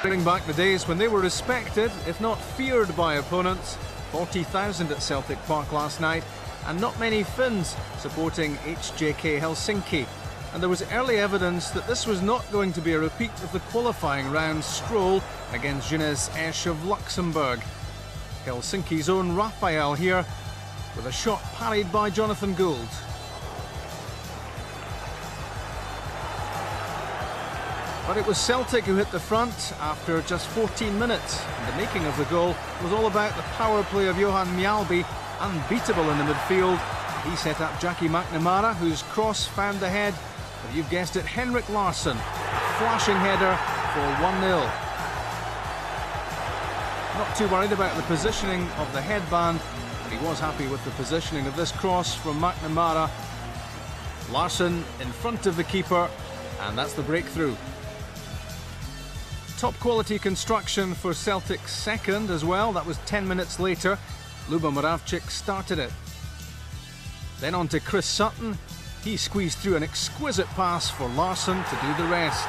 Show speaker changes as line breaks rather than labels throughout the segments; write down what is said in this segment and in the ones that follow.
Bringing back the days when they were respected, if not feared by opponents. 40,000 at Celtic Park last night, and not many Finns supporting HJK Helsinki. And there was early evidence that this was not going to be a repeat of the qualifying round stroll against Jeunesse Esch of Luxembourg. Helsinki's own Raphael here, with a shot parried by Jonathan Gould. But it was Celtic who hit the front after just 14 minutes. And the making of the goal was all about the power play of Johan Mjalby, unbeatable in the midfield. He set up Jackie McNamara, whose cross found the head of, you've guessed it, Henrik Larsson. A flashing header for 1-0. Not too worried about the positioning of the headband, but he was happy with the positioning of this cross from McNamara. Larsson in front of the keeper, and that's the breakthrough. Top quality construction for Celtic's second as well. That was 10 minutes later. Luba Moravcik started it. Then on to Chris Sutton. He squeezed through an exquisite pass for Larsson to do the rest.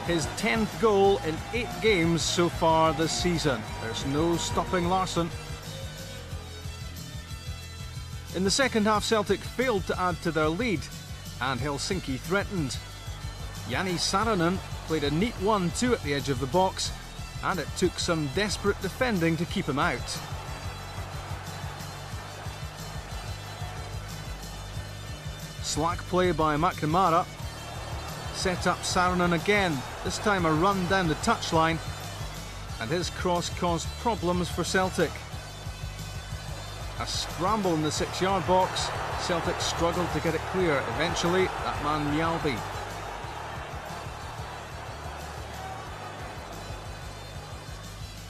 His 10th goal in 8 games so far this season. There's no stopping Larsson. In the second half, Celtic failed to add to their lead, and Helsinki threatened. Jani Saarinen played a neat 1-2 at the edge of the box, and it took some desperate defending to keep him out. Slack play by McNamara. Set up Saarinen again, this time a run down the touchline, and his cross caused problems for Celtic. A scramble in the 6-yard box. Celtic struggled to get it clear. Eventually, that man Mjalby.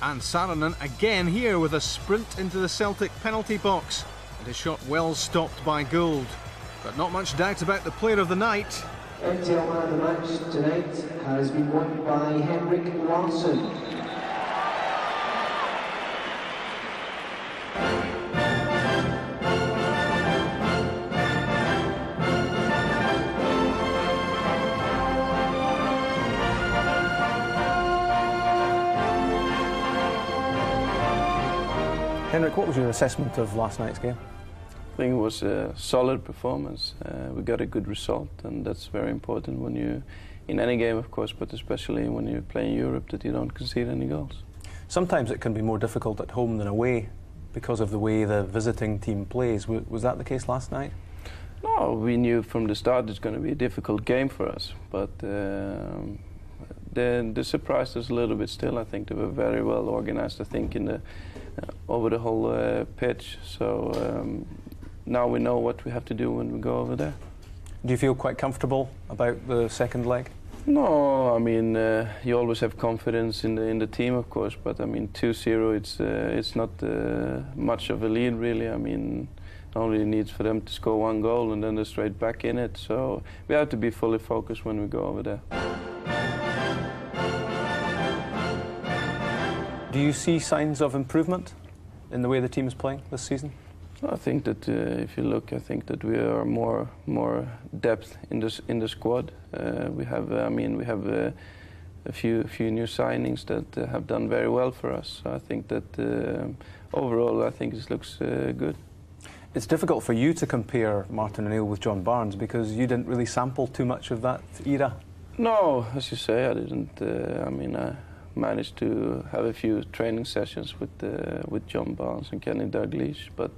And Saarinen again here with a sprint into the Celtic penalty box. And his shot well stopped by Gould. But not much doubt about the player of the night.
MTL man of the match tonight has been won by Henrik Larsson.
Henrik, what was your assessment of last night's game?
I think it was a solid performance. We got a good result, and that's very important when you, in any game of course, but especially when you play in Europe, that you don't concede any goals.
Sometimes it can be more difficult at home than away because of the way the visiting team plays. Was that the case last night?
No, we knew from the start it's going to be a difficult game for us, but they surprised us a little bit still. I think they were very well organized, I think, in the over the whole pitch. So now we know what we have to do when we go over there.
Do you feel quite comfortable about the second leg?
No, I mean, you always have confidence in the team, of course, but I mean 2-0, it's not much of a lead really. I mean, only needs for them to score 1 goal and then they're straight back in it. So we have to be fully focused when we go over there.
Do you see signs of improvement in the way the team is playing this season?
I think that if you look, I think that we are more depth in the squad. We have, I mean, we have a few new signings that have done very well for us. So I think that overall, I think this looks good.
It's difficult for you to compare Martin O'Neill with John Barnes because you didn't really sample too much of that era.
No, as you say, I didn't. I mean, I managed to have a few training sessions with John Barnes and Kenny Dalglish, but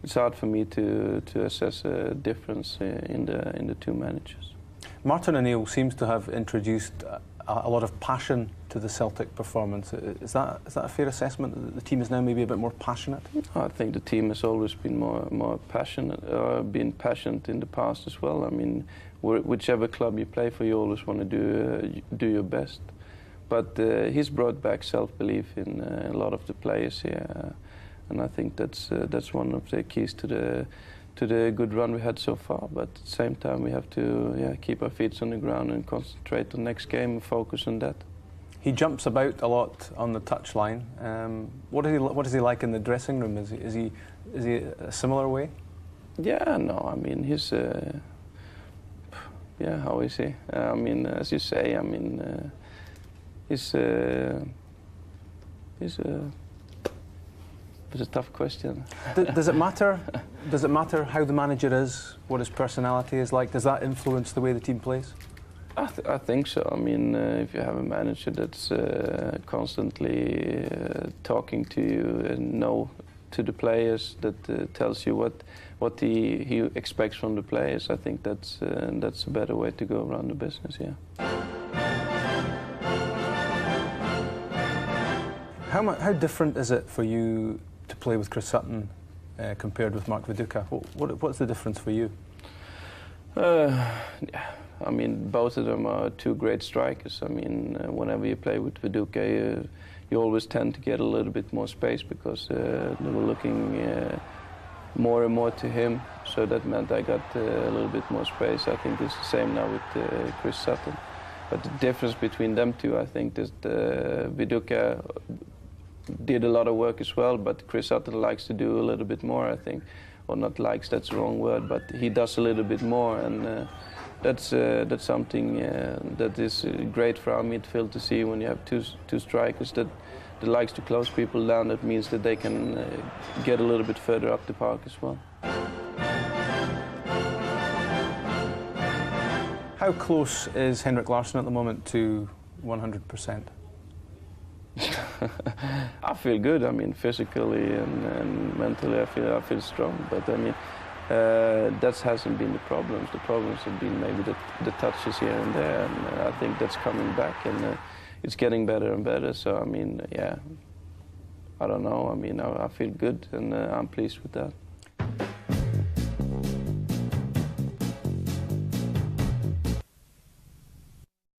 it's hard for me to assess a difference in the two managers.
Martin O'Neill seems to have introduced a lot of passion to the Celtic performance. Is that a fair assessment, that the team is now maybe a bit more passionate?
I think the team has always been more passionate, been passionate in the past as well. I mean, whichever club you play for, you always want to do your best. But he's brought back self-belief in a lot of the players here, and I think that's one of the keys to the good run we had so far. But at the same time, we have to keep our feet on the ground and concentrate on next game and focus on that.
He jumps about a lot on the touchline. What is he like in the dressing room? Is he a similar way?
Yeah, no, I mean he's Yeah, how is he? I mean, as you say, I mean, it's a tough question.
Does it matter? Does it matter how the manager is, what his personality is like? Does that influence the way the team plays?
I think so. I mean, if you have a manager that's constantly talking to you and know to the players, that tells you what he expects from the players, I think that's a better way to go around the business. Yeah.
How different is it for you to play with Chris Sutton compared with Mark Viduka? What's the difference for you?
Yeah. I mean, both of them are two great strikers. I mean, whenever you play with Viduka, you always tend to get a little bit more space because they were looking more and more to him. So that meant I got a little bit more space. I think it's the same now with Chris Sutton. But the difference between them two, I think, is Viduka did a lot of work as well, but Chris Sutton likes to do a little bit more, I think. Or not likes, that's the wrong word, but he does a little bit more. And that's something that is great for our midfield to see when you have two strikers that likes to close people down. That means that they can get a little bit further up the park as well.
How close is Henrik Larsson at the moment to 100%?
I feel good. I mean, physically and mentally, I feel strong. But I mean, that hasn't been the problems. The problems have been maybe the touches here and there, and I think that's coming back, and it's getting better and better. So I mean, yeah, I don't know. I mean, I feel good, and I'm pleased with that.